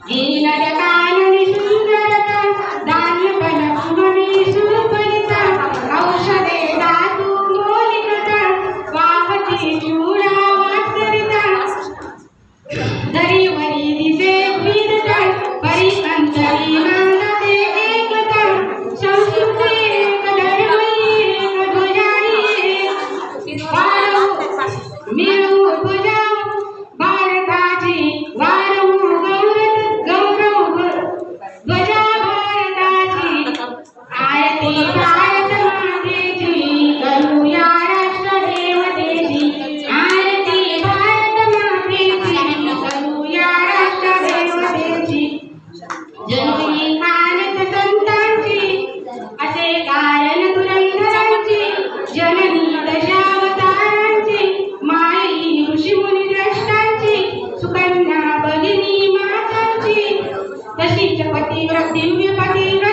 दीनदयाळांनी सुंदरता दानपण कुमणी सुपरिता औषधे धातू मोलिकता वाहती शूरा वात्सरिता दरीवरी दिसे विविधता परिकंतरी नांदते एकता संस्कृती एक धर्मई एक ध्वजारी मिळू पूजा भारताची वाढवू गौरव ध्वजा भारताची आरती भारत मातेची करूया राष्ट्र देवतेची आरती भारत मातेची करूया राष्ट्र देवतेची जन्मी कानत संतांची असे कारण पुरंदरांची जननी दशावतारांची माई ऋषीमुनी द्रष्टांची सुकन्या भगिनी मातांची तशीच पतिव्रत दिव्य पतिव्रत